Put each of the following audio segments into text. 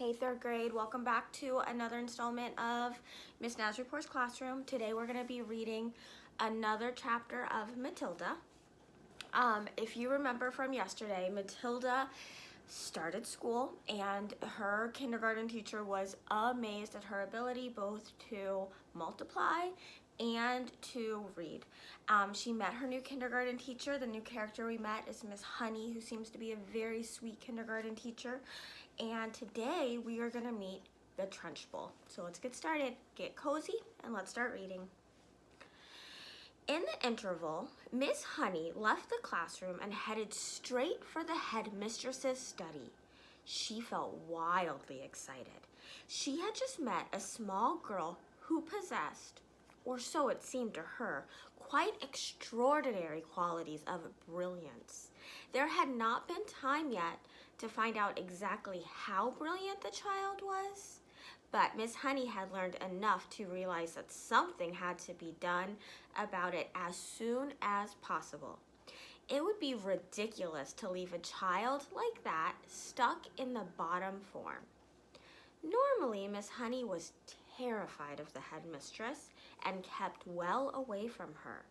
Hey, third grade, welcome back to another installment of Miss Nasripour's classroom. Today we're going to be reading another chapter of Matilda. If you remember from yesterday, Matilda started school and her kindergarten teacher was amazed at her ability both to multiply and to read. She met her new kindergarten teacher. The new character we met is Miss Honey, who seems to be a very sweet kindergarten teacher. And today we are going to meet the Trunchbull. So let's get started. Get cozy and let's start reading. In the interval, Miss Honey left the classroom and headed straight for the headmistress's study. She felt wildly excited. She had just met a small girl who possessed, or so it seemed to her, quite extraordinary qualities of brilliance. There had not been time yet to find out exactly how brilliant the child was, but Miss Honey had learned enough to realize that something had to be done about it as soon as possible. It would be ridiculous to leave a child like that stuck in the bottom form. Normally, Miss Honey was terrified of the headmistress and kept well away from her.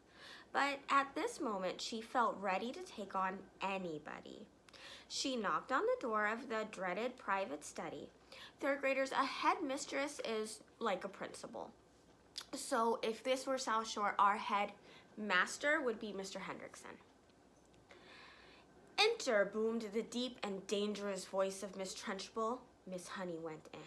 But at this moment, she felt ready to take on anybody. She knocked on the door of the dreaded private study. Third graders, a headmistress is like a principal. So if this were South Shore, our headmaster would be Mr. Hendrickson. Enter, boomed the deep and dangerous voice of Miss Trunchbull. Miss Honey went in.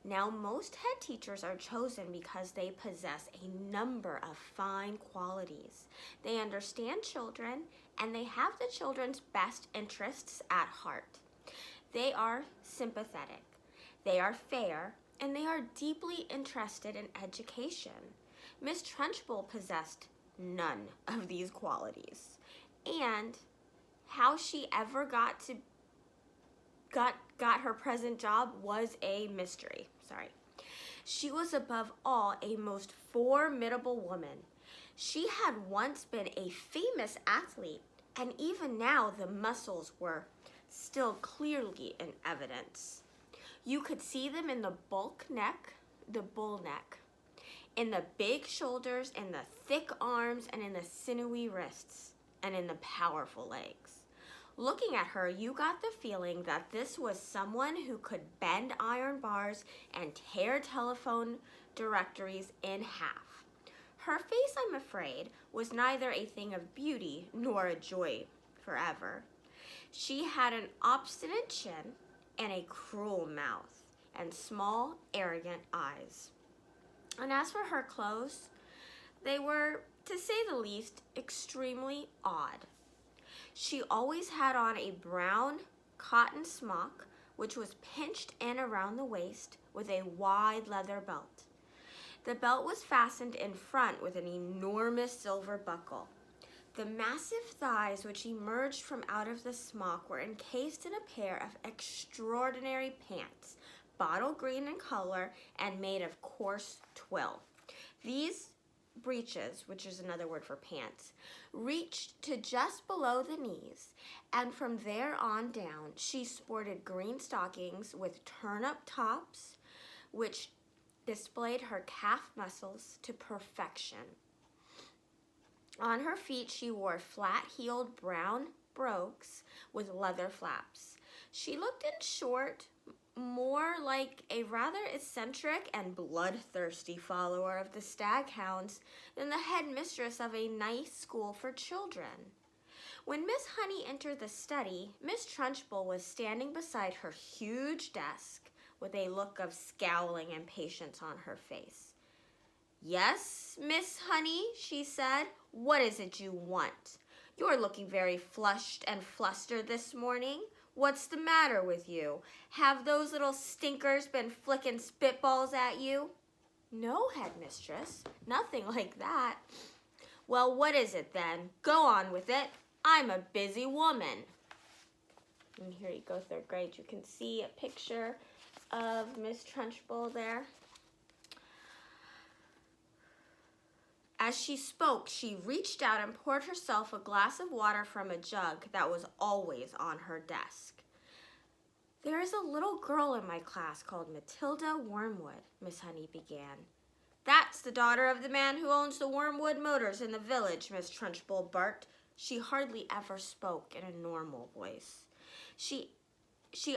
Now, most head teachers are chosen because they possess a number of fine qualities. They understand children, and they have the children's best interests at heart. They are sympathetic, they are fair, and they are deeply interested in education. Miss Trunchbull possessed none of these qualities, and how she ever got her present job was a mystery. She was above all a most formidable woman. She had once been a famous athlete, and even now the muscles were still clearly in evidence. You could see them in the bull neck, in the big shoulders, in the thick arms, and in the sinewy wrists, and in the powerful legs. Looking at her, you got the feeling that this was someone who could bend iron bars and tear telephone directories in half. Her face, I'm afraid, was neither a thing of beauty nor a joy forever. She had an obstinate chin and a cruel mouth and small, arrogant eyes. And as for her clothes, they were, to say the least, extremely odd. She always had on a brown cotton smock, which was pinched in around the waist with a wide leather belt. The belt was fastened in front with an enormous silver buckle. The massive thighs which emerged from out of the smock were encased in a pair of extraordinary pants, bottle green in color and made of coarse twill. These breeches, which is another word for pants, reached to just below the knees, and from there on down she sported green stockings with turn-up tops, which displayed her calf muscles to perfection. On her feet she wore flat-heeled brown brogues with leather flaps. She looked, in short, more like a rather eccentric and bloodthirsty follower of the staghounds than the headmistress of a nice school for children. When Miss Honey entered the study, Miss Trunchbull was standing beside her huge desk with a look of scowling impatience on her face. "Yes, Miss Honey," she said, "what is it you want? You're looking very flushed and flustered this morning. What's the matter with you? Have those little stinkers been flicking spitballs at you?" "No, headmistress, nothing like that." "Well, what is it then? Go on with it. I'm a busy woman." And here you go, third grade. You can see a picture of Miss Trunchbull there. As she spoke, she reached out and poured herself a glass of water from a jug that was always on her desk. There is a little girl in my class called Matilda Wormwood, Miss Honey began. That's the daughter of the man who owns the Wormwood Motors in the village, Miss Trunchbull barked. She hardly ever spoke in a normal voice. She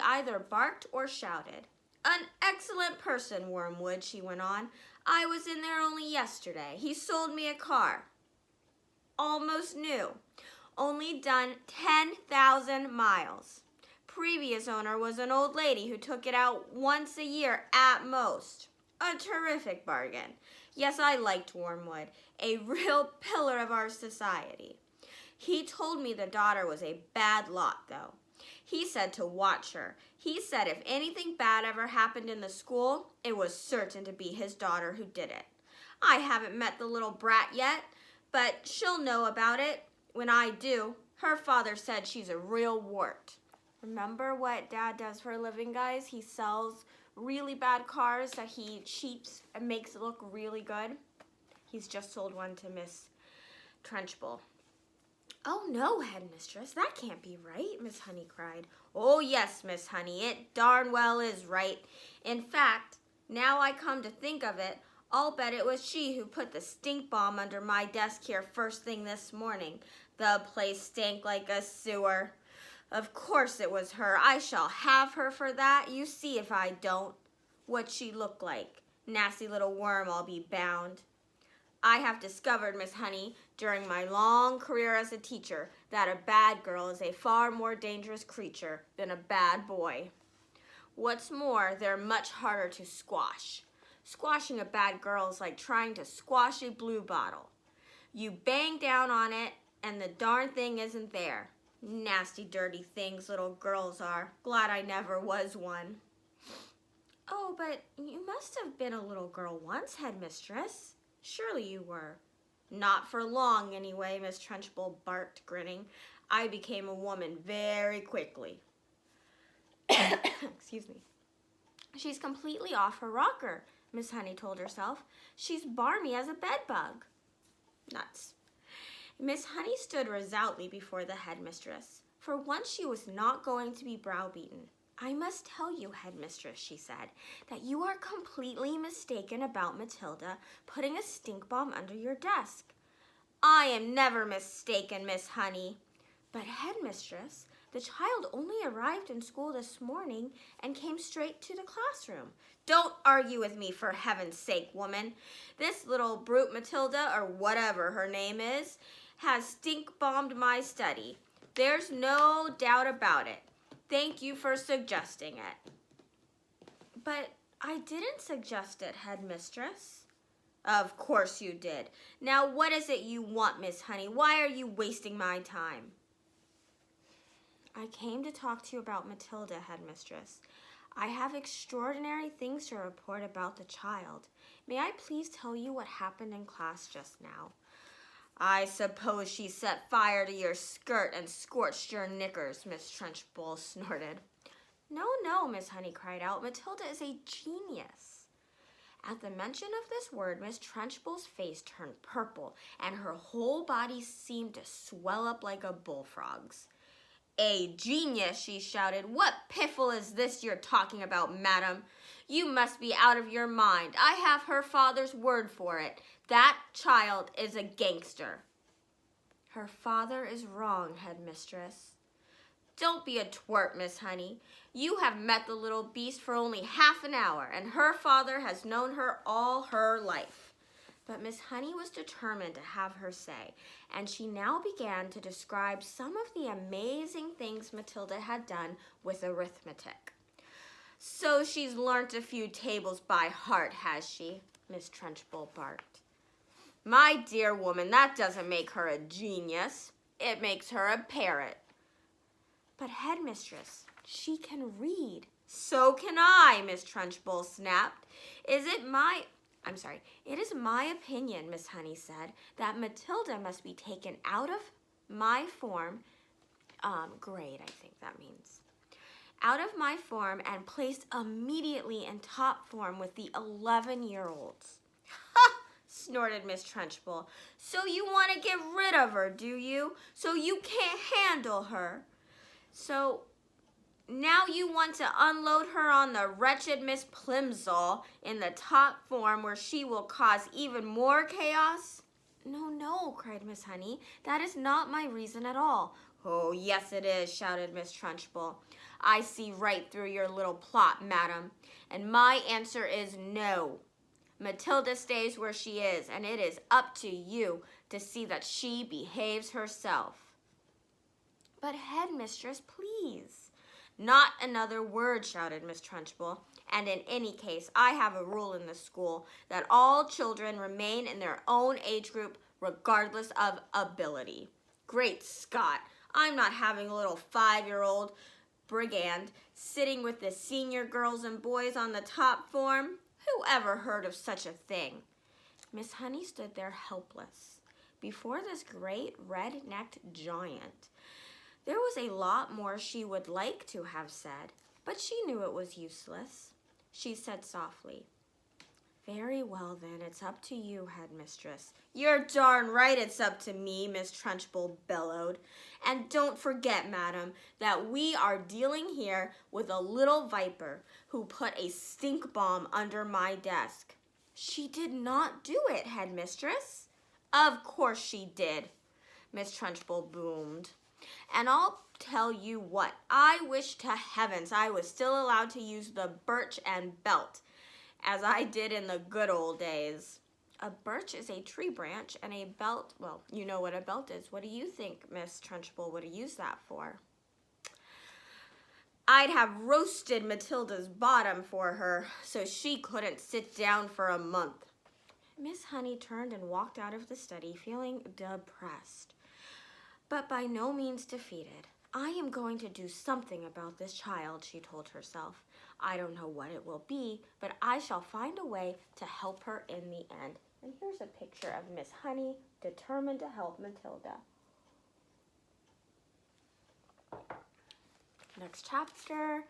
either barked or shouted. An excellent person, Wormwood, she went on. I was in there only yesterday. He sold me a car. Almost new. Only done 10,000 miles. Previous owner was an old lady who took it out once a year at most. A terrific bargain. Yes, I liked Wormwood, a real pillar of our society. He told me the daughter was a bad lot, though. He said to watch her. He said if anything bad ever happened in the school, it was certain to be his daughter who did it. I haven't met the little brat yet, but she'll know about it when I do. Her father said she's a real wart. Remember what Dad does for a living, guys? He sells really bad cars that he cheats and makes it look really good. He's just sold one to Miss Trunchbull. Oh no, Headmistress, that can't be right, Miss Honey cried. Oh yes, Miss Honey, it darn well is right. In fact, now I come to think of it, I'll bet it was she who put the stink bomb under my desk here first thing this morning. The place stank like a sewer. Of course it was her. I shall have her for that. You see if I don't. What'd she look like? Nasty little worm, I'll be bound. I have discovered, Miss Honey, during my long career as a teacher, that a bad girl is a far more dangerous creature than a bad boy. What's more, they're much harder to squash. Squashing a bad girl is like trying to squash a blue bottle. You bang down on it, and the darn thing isn't there. Nasty, dirty things little girls are. Glad I never was one. Oh, but you must have been a little girl once, Headmistress. Surely you were. Not for long, anyway, Miss Trunchbull barked, grinning. I became a woman very quickly. Excuse me. She's completely off her rocker, Miss Honey told herself. She's barmy as a bedbug. Nuts. Miss Honey stood resolutely before the headmistress. For once she was not going to be browbeaten. I must tell you, Headmistress, she said, that you are completely mistaken about Matilda putting a stink bomb under your desk. I am never mistaken, Miss Honey. But, Headmistress, the child only arrived in school this morning and came straight to the classroom. Don't argue with me, for heaven's sake, woman. This little brute Matilda, or whatever her name is, has stink-bombed my study. There's no doubt about it. Thank you for suggesting it. But I didn't suggest it, Headmistress. Of course you did. Now what is it you want, Miss Honey? Why are you wasting my time? I came to talk to you about Matilda, Headmistress. I have extraordinary things to report about the child. May I please tell you what happened in class just now? I suppose she set fire to your skirt and scorched your knickers, Miss Trunchbull snorted. No, Miss Honey cried out. Matilda is a genius. At the mention of this word, Miss Trunchbull's face turned purple, and her whole body seemed to swell up like a bullfrog's. A genius, she shouted. What piffle is this you're talking about, madam? You must be out of your mind. I have her father's word for it. That child is a gangster. Her father is wrong, Headmistress. Don't be a twerp, Miss Honey. You have met the little beast for only half an hour, and her father has known her all her life. But Miss Honey was determined to have her say, and she now began to describe some of the amazing things Matilda had done with arithmetic. So she's learnt a few tables by heart, has she? Miss Trunchbull barked. My dear woman, that doesn't make her a genius. It makes her a parrot. But Headmistress, she can read. So can I, Miss Trunchbull snapped. It is my opinion, Miss Honey said, that Matilda must be taken out of my form, grade, I think that means, out of my form and placed immediately in top form with the 11-year-olds. Ha! Snorted Miss Trunchbull. So you want to get rid of her, do you? So you can't handle her? So Now you want to unload her on the wretched Miss Plimsoll in the top form where she will cause even more chaos? No, no, cried Miss Honey. That is not my reason at all. Oh, yes it is, shouted Miss Trunchbull. I see right through your little plot, madam, and my answer is no. Matilda stays where she is, and it is up to you to see that she behaves herself. But headmistress, please. Not another word, shouted Miss Trunchbull. And in any case, I have a rule in the school that all children remain in their own age group regardless of ability. Great Scott, I'm not having a little 5-year-old brigand sitting with the senior girls and boys on the top form. Who ever heard of such a thing? Miss Honey stood there helpless before this great red-necked giant. There was a lot more she would like to have said, but she knew it was useless. She said softly, "Very well, then, it's up to you, headmistress." "You're darn right it's up to me," Miss Trunchbull bellowed. "And don't forget, madam, that we are dealing here with a little viper who put a stink bomb under my desk." "She did not do it, headmistress." "Of course she did," Miss Trunchbull boomed. "And I'll tell you what, I wish to heavens I was still allowed to use the birch and belt, as I did in the good old days." A birch is a tree branch, and a belt, well, you know what a belt is. What do you think Miss Trunchbull would have used that for? "I'd have roasted Matilda's bottom for her, so she couldn't sit down for a month." Miss Honey turned and walked out of the study, feeling depressed, but by no means defeated. "I am going to do something about this child," she told herself. "I don't know what it will be, but I shall find a way to help her in the end." And here's a picture of Miss Honey determined to help Matilda. Next chapter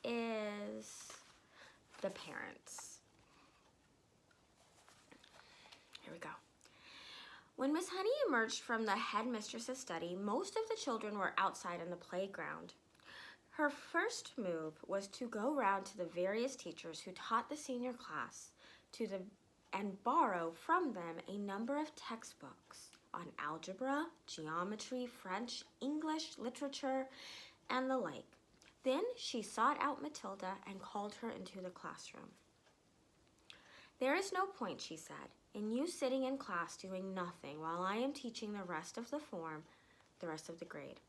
is the parents. Here we go. When Miss Honey emerged from the headmistress's study, most of the children were outside on the playground. Her first move was to go round to the various teachers who taught the senior class and borrow from them a number of textbooks on algebra, geometry, French, English, literature, and the like. Then she sought out Matilda and called her into the classroom. "There is no point," she said, "in you sitting in class doing nothing while I am teaching the rest of the grade,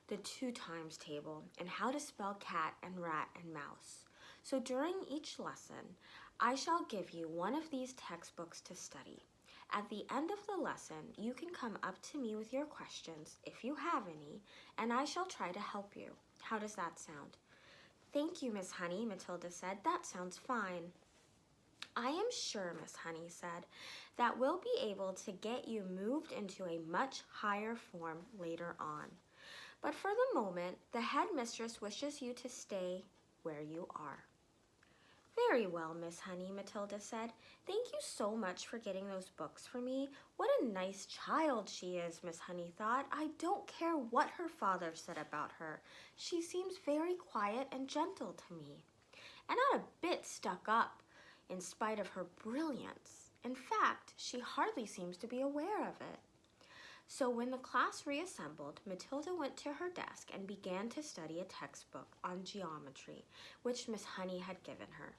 the 2 times table, and how to spell cat and rat and mouse. So during each lesson, I shall give you one of these textbooks to study. At the end of the lesson, you can come up to me with your questions, if you have any, and I shall try to help you. How does that sound?" "Thank you, Miss Honey," Matilda said. "That sounds fine." "I am sure," Miss Honey said, "that we'll be able to get you moved into a much higher form later on. But for the moment, the headmistress wishes you to stay where you are." "Very well, Miss Honey," Matilda said. "Thank you so much for getting those books for me. What a nice child she is," Miss Honey thought. "I don't care what her father said about her. She seems very quiet and gentle to me, and not a bit stuck up, in spite of her brilliance. In fact, she hardly seems to be aware of it." So when the class reassembled, Matilda went to her desk and began to study a textbook on geometry, which Miss Honey had given her.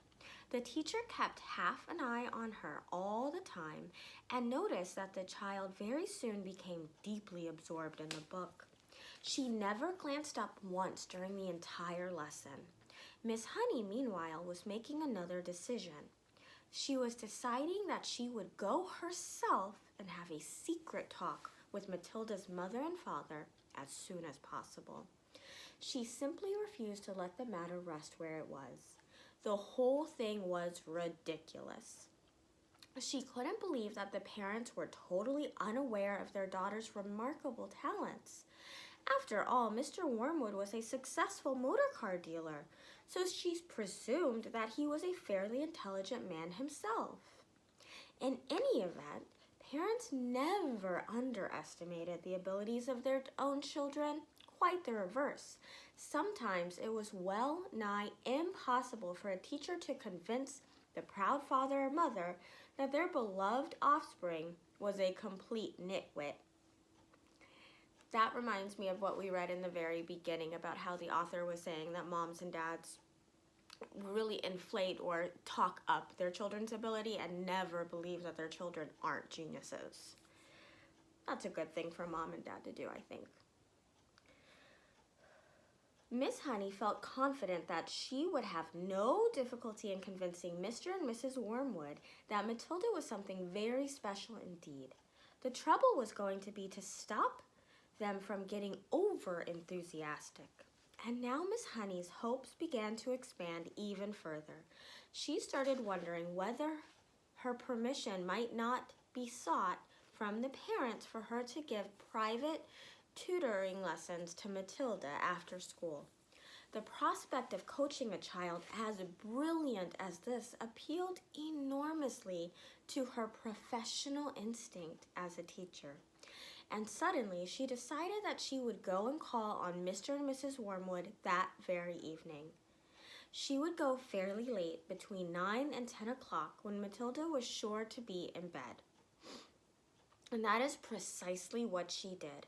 The teacher kept half an eye on her all the time and noticed that the child very soon became deeply absorbed in the book. She never glanced up once during the entire lesson. Miss Honey, meanwhile, was making another decision. She was deciding that she would go herself and have a secret talk with Matilda's mother and father as soon as possible. She simply refused to let the matter rest where it was. The whole thing was ridiculous. She couldn't believe that the parents were totally unaware of their daughter's remarkable talents. After all, Mr. Wormwood was a successful motor car dealer, so she presumed that he was a fairly intelligent man himself. In any event, parents never underestimated the abilities of their own children. quite the reverse. Sometimes it was well nigh impossible for a teacher to convince the proud father or mother that their beloved offspring was a complete nitwit. That reminds me of what we read in the very beginning about how the author was saying that moms and dads really inflate or talk up their children's ability and never believe that their children aren't geniuses. That's a good thing for mom and dad to do, I think. Miss Honey felt confident that she would have no difficulty in convincing Mr. and Mrs. Wormwood that Matilda was something very special indeed. The trouble was going to be to stop them from getting over enthusiastic. And now Miss Honey's hopes began to expand even further. She started wondering whether her permission might not be sought from the parents for her to give private tutoring lessons to Matilda after school. The prospect of coaching a child as brilliant as this appealed enormously to her professional instinct as a teacher. And suddenly she decided that she would go and call on Mr. and Mrs. Wormwood that very evening. She would go fairly late, between 9 and 10 o'clock, when Matilda was sure to be in bed. And that is precisely what she did.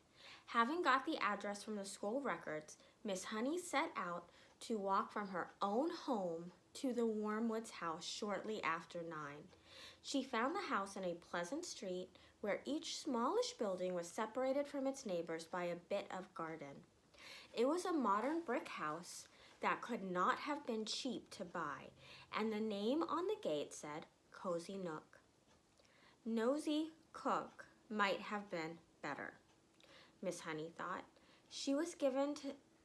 Having got the address from the school records, Miss Honey set out to walk from her own home to the Wormwoods' house shortly after 9. She found the house in a pleasant street where each smallish building was separated from its neighbors by a bit of garden. It was a modern brick house that could not have been cheap to buy, and the name on the gate said Cozy Nook. Nosy Cook might have been better, Miss Honey thought. She was given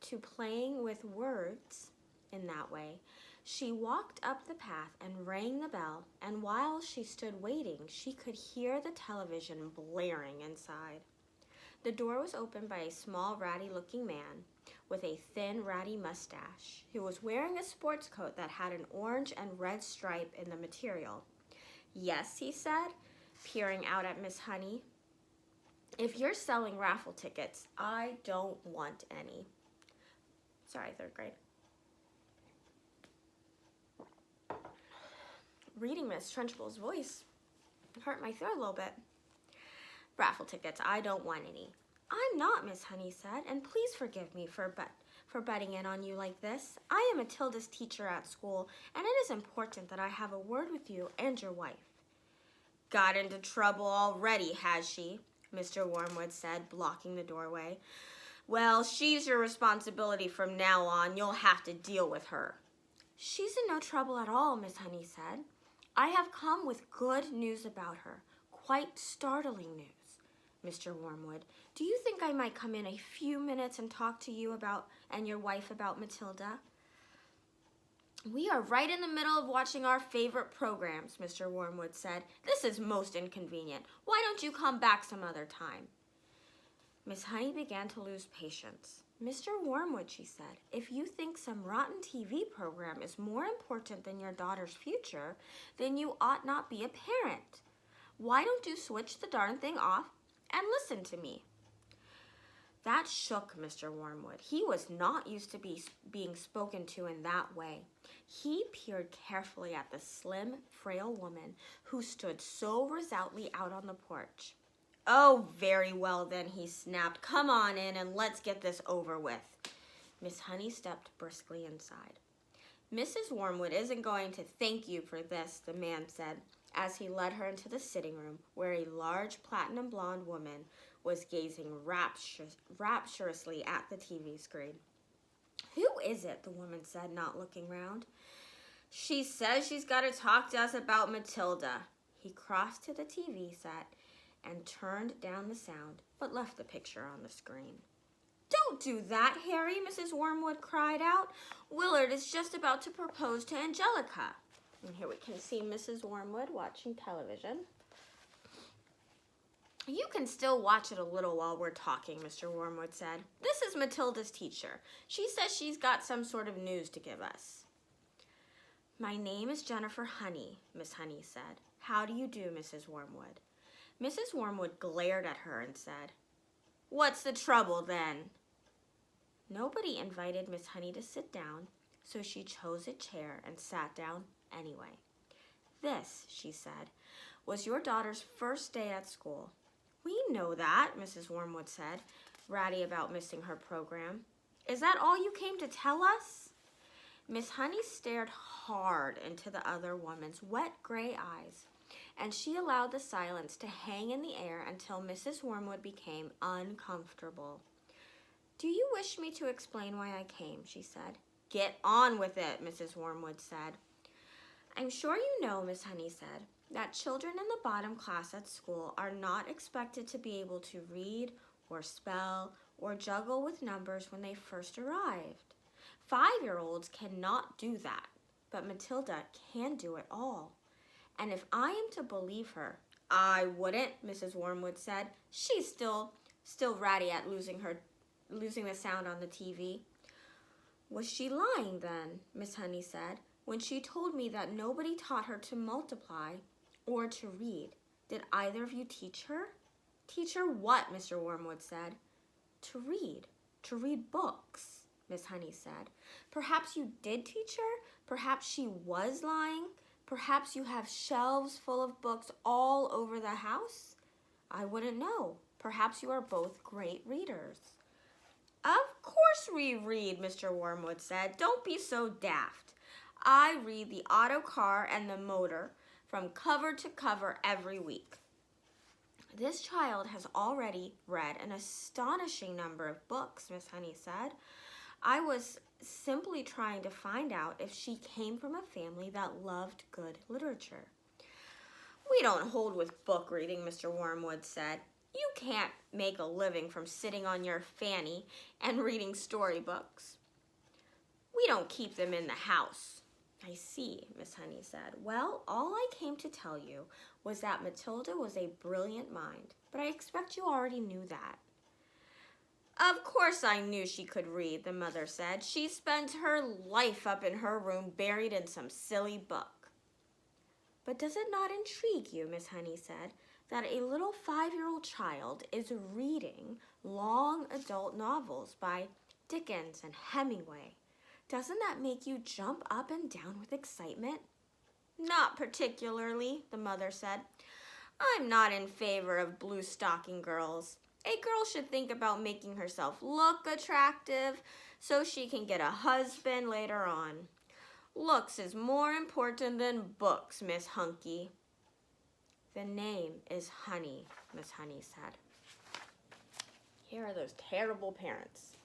to playing with words in that way. She walked up the path and rang the bell, and while she stood waiting, she could hear the television blaring inside. The door was opened by a small, ratty-looking man with a thin, ratty mustache, who was wearing a sports coat that had an orange and red stripe in the material. "Yes," he said, peering out at Miss Honey. "If you're selling raffle tickets, I don't want any." Sorry, third grade. Reading Miss Trunchbull's voice hurt my throat a little bit. "Raffle tickets, I don't want any." "I'm not," Miss Honey said, "and please forgive me for butting in on you like this. I am Matilda's teacher at school, and it is important that I have a word with you and your wife." "Got into trouble already, has she?" Mr. Wormwood said, blocking the doorway. "Well, she's your responsibility from now on. You'll have to deal with her." "She's in no trouble at all," Miss Honey said. "I have come with good news about her. Quite startling news. Mr. Wormwood, do you think I might come in a few minutes and talk to you and your wife about Matilda?" "We are right in the middle of watching our favorite programs," Mr. Wormwood said. "This is most inconvenient. Why don't you come back some other time?" Miss Honey began to lose patience. "Mr. Wormwood," she said, "if you think some rotten TV program is more important than your daughter's future, then you ought not be a parent. Why don't you switch the darn thing off and listen to me?" That shook Mr. Wormwood. He was not used to being spoken to in that way. He peered carefully at the slim, frail woman who stood so resolutely out on the porch. "Oh, very well then," he snapped. "Come on in and let's get this over with." Miss Honey stepped briskly inside. "Mrs. Wormwood isn't going to thank you for this," the man said, as he led her into the sitting room, where a large platinum blonde woman was gazing rapturously at the TV screen. "Who is it?" the woman said, not looking round. "She says she's got to talk to us about Matilda." He crossed to the TV set and turned down the sound, but left the picture on the screen. "Don't do that, Harry," Mrs. Wormwood cried out. "Willard is just about to propose to Angelica." And here we can see Mrs. Wormwood watching television. "You can still watch it a little while we're talking," Mr. Wormwood said. "This is Matilda's teacher. She says she's got some sort of news to give us." "My name is Jennifer Honey," Miss Honey said. "How do you do, Mrs. Wormwood?" Mrs. Wormwood glared at her and said, "What's the trouble then?" Nobody invited Miss Honey to sit down, so she chose a chair and sat down anyway. This, she said, was your daughter's first day at school. We know that, Mrs. Wormwood said, ratty about missing her program. Is that all you came to tell us? Miss Honey stared hard into the other woman's wet gray eyes, and she allowed the silence to hang in the air until Mrs. Wormwood became uncomfortable. Do you wish me to explain why I came? She said. Get on with it, Mrs. Wormwood said. I'm sure you know, Miss Honey said, that children in the bottom class at school are not expected to be able to read or spell or juggle with numbers when they first arrived. 5-year-olds cannot do that, but Matilda can do it all. And if I am to believe her, I wouldn't, Mrs. Wormwood said. She's still ratty at losing the sound on the TV. Was she lying then, Miss Honey said, when she told me that nobody taught her to multiply or to read? Did either of you teach her? Teach her what? Mr. Wormwood said. To read books, Miss Honey said. Perhaps you did teach her? Perhaps she was lying? Perhaps you have shelves full of books all over the house? I wouldn't know. Perhaps you are both great readers. Of course we read, Mr. Wormwood said. Don't be so daft. I read the auto car and the motor from cover to cover every week. This child has already read an astonishing number of books, Miss Honey said. I was simply trying to find out if she came from a family that loved good literature. We don't hold with book reading, Mr. Wormwood said. You can't make a living from sitting on your fanny and reading storybooks. We don't keep them in the house. I see, Miss Honey said. Well, all I came to tell you was that Matilda was a brilliant mind, but I expect you already knew that. Of course I knew she could read, the mother said. She spent her life up in her room buried in some silly book. But does it not intrigue you, Miss Honey said, that a little 5-year-old child is reading long adult novels by Dickens and Hemingway? Doesn't that make you jump up and down with excitement? Not particularly, the mother said. I'm not in favor of blue stocking girls. A girl should think about making herself look attractive so she can get a husband later on. Looks is more important than books, Miss Hunky. The name is Honey, Miss Honey said. Here are those terrible parents.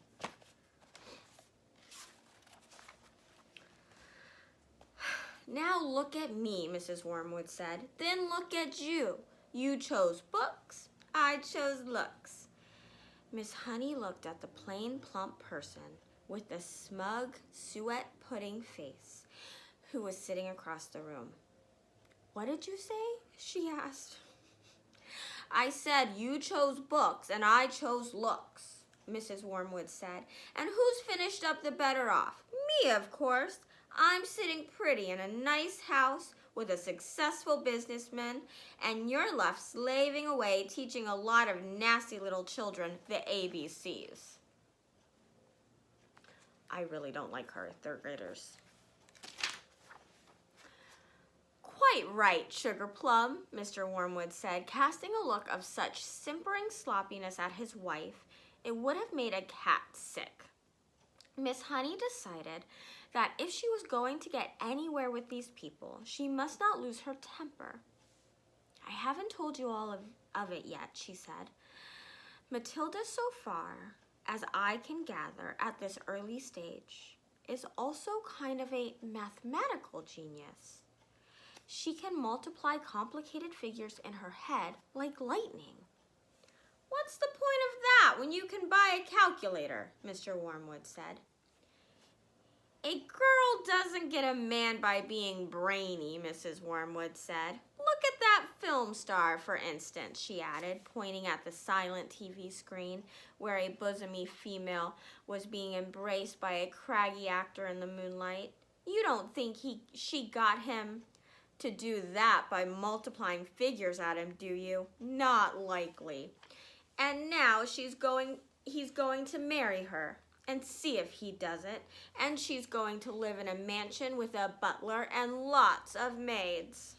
Now look at me, Mrs. Wormwood said. Then look at you. You chose books. I chose looks. Miss Honey looked at the plain, plump person with the smug, suet pudding face who was sitting across the room. What did you say? She asked. I said you chose books and I chose looks, Mrs. Wormwood said. And who's finished up the better off? Me, of course. I'm sitting pretty in a nice house with a successful businessman, and you're left slaving away teaching a lot of nasty little children the ABCs. I really don't like her, third graders. Quite right, Sugar Plum, Mr. Wormwood said, casting a look of such simpering sloppiness at his wife, it would have made a cat sick. Miss Honey decided that if she was going to get anywhere with these people, she must not lose her temper. I haven't told you all of it yet, she said. Matilda, so far as I can gather at this early stage, is also kind of a mathematical genius. She can multiply complicated figures in her head like lightning. What's the point of that when you can buy a calculator? Mr. Wormwood said. A girl doesn't get a man by being brainy, Mrs. Wormwood said. Look at that film star, for instance, she added, pointing at the silent TV screen where a bosomy female was being embraced by a craggy actor in the moonlight. You don't think she got him to do that by multiplying figures at him, do you? Not likely. And now he's going to marry her. and see if he does it. And she's going to live in a mansion with a butler and lots of maids.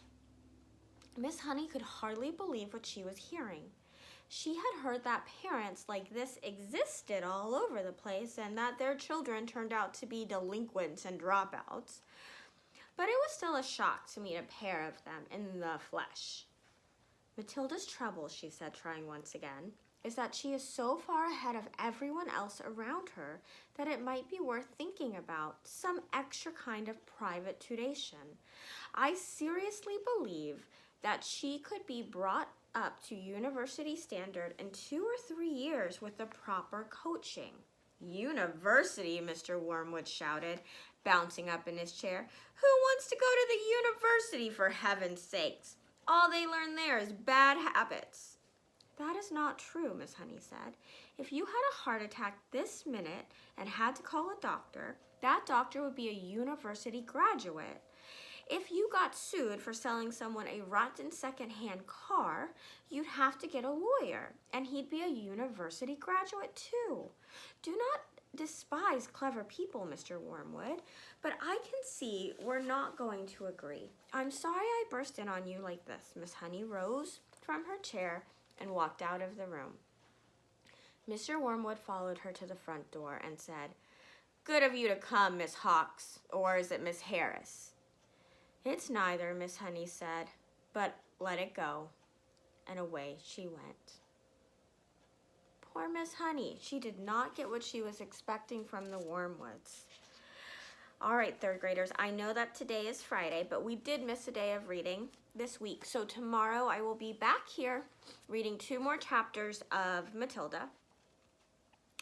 Miss Honey could hardly believe what she was hearing. She had heard that parents like this existed all over the place and that their children turned out to be delinquents and dropouts. But it was still a shock to meet a pair of them in the flesh. Matilda's trouble, she said, trying once again, is that she is so far ahead of everyone else around her that it might be worth thinking about some extra kind of private tuition. I seriously believe that she could be brought up to university standard in 2 or 3 years with the proper coaching. University, Mr. Wormwood shouted, bouncing up in his chair. Who wants to go to the university, for heaven's sakes? All they learn there is bad habits. That is not true, Miss Honey said. If you had a heart attack this minute and had to call a doctor, that doctor would be a university graduate. If you got sued for selling someone a rotten second-hand car, you'd have to get a lawyer, and he'd be a university graduate too. Do not despise clever people, Mr. Wormwood, but I can see we're not going to agree. I'm sorry I burst in on you like this. Miss Honey rose from her chair and walked out of the room. Mr. Wormwood followed her to the front door and said, Good of you to come, Miss Hawks, or is it Miss Harris? It's neither, Miss Honey said, but let it go. And away she went. Poor Miss Honey. She did not get what she was expecting from the Wormwoods. All right, third graders, I know that today is Friday, but we did miss a day of reading this week. So tomorrow I will be back here reading 2 more chapters of Matilda.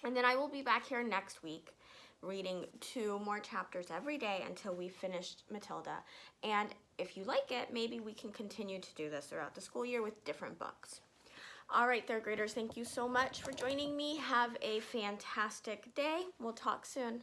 And then I will be back here next week reading 2 more chapters every day until we finished Matilda. And if you like it, maybe we can continue to do this throughout the school year with different books. All right, third graders, thank you so much for joining me. Have a fantastic day. We'll talk soon.